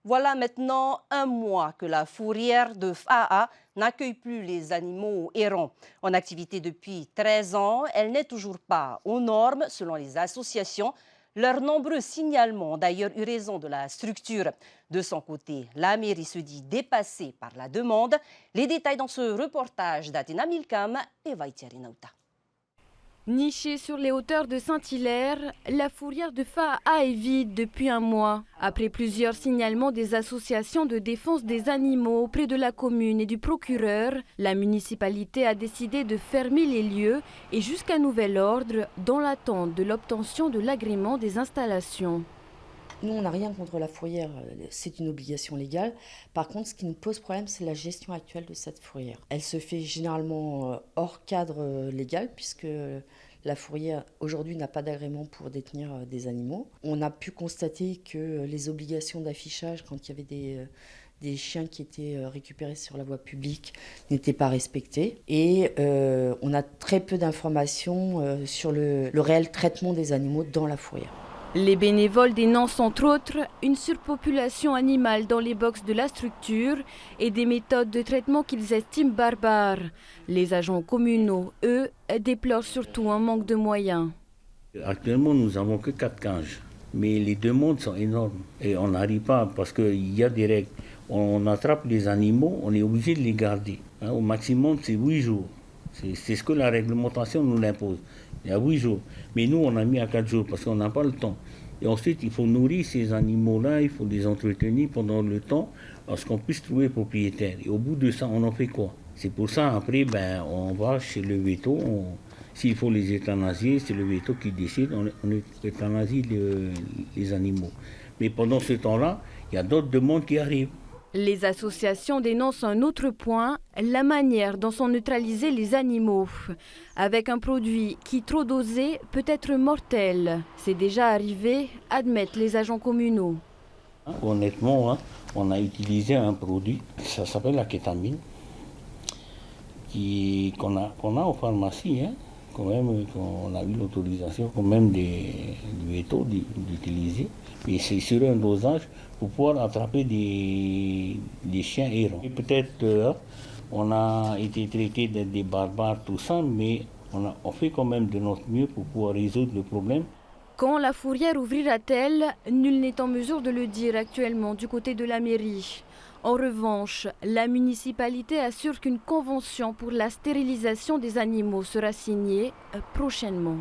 Voilà maintenant un mois que la fourrière de Fa'a n'accueille plus les animaux errants. En activité depuis 13 ans, elle n'est toujours pas aux normes selon les associations. Leurs nombreux signalements ont d'ailleurs eu raison de la structure. De son côté, la mairie se dit dépassée par la demande. Les détails dans ce reportage d'Athéna Milcam et Vaitiari Nauta. Nichée sur les hauteurs de Saint-Hilaire, la fourrière de Fa'a est vide depuis un mois. Après plusieurs signalements des associations de défense des animaux auprès de la commune et du procureur, la municipalité a décidé de fermer les lieux et jusqu'à nouvel ordre dans l'attente de l'obtention de l'agrément des installations. Nous, on n'a rien contre la fourrière, c'est une obligation légale. Par contre, ce qui nous pose problème, c'est la gestion actuelle de cette fourrière. Elle se fait généralement hors cadre légal, puisque la fourrière, aujourd'hui, n'a pas d'agrément pour détenir des animaux. On a pu constater que les obligations d'affichage, quand il y avait des chiens qui étaient récupérés sur la voie publique, n'étaient pas respectées. Et on a très peu d'informations sur le réel traitement des animaux dans la fourrière. Les bénévoles dénoncent entre autres une surpopulation animale dans les boxes de la structure et des méthodes de traitement qu'ils estiment barbares. Les agents communaux, eux, déplorent surtout un manque de moyens. Actuellement, nous n'avons que 4 cages, mais les demandes sont énormes et on n'arrive pas parce qu'il y a des règles. On attrape les animaux, on est obligé de les garder. Au maximum, c'est 8 jours. C'est ce que la réglementation nous impose. Il y a 8 jours. Mais nous, on a mis à 4 jours parce qu'on n'a pas le temps. Et ensuite, il faut nourrir ces animaux-là, il faut les entretenir pendant le temps, parce qu'on puisse trouver propriétaire. Et au bout de ça, on en fait quoi? C'est pour ça, après, on va chez le veto. S'il faut les euthanasier, c'est le veto qui décide, on euthanasie les animaux. Mais pendant ce temps-là, il y a d'autres demandes qui arrivent. Les associations dénoncent un autre point, la manière dont sont neutralisés les animaux. Avec un produit qui, trop dosé, peut être mortel. C'est déjà arrivé, admettent les agents communaux. Honnêtement, on a utilisé un produit, ça s'appelle la kétamine, qu'on a aux pharmacies, quand même, qu'on a eu l'autorisation quand même du veto d'utiliser. Et c'est sur un dosage pour pouvoir attraper des chiens errants. Et peut-être on a été traité d'être des barbares, tout ça, mais on fait quand même de notre mieux pour pouvoir résoudre le problème. Quand la fourrière ouvrira-t-elle? Nul n'est en mesure de le dire actuellement du côté de la mairie. En revanche, la municipalité assure qu'une convention pour la stérilisation des animaux sera signée prochainement.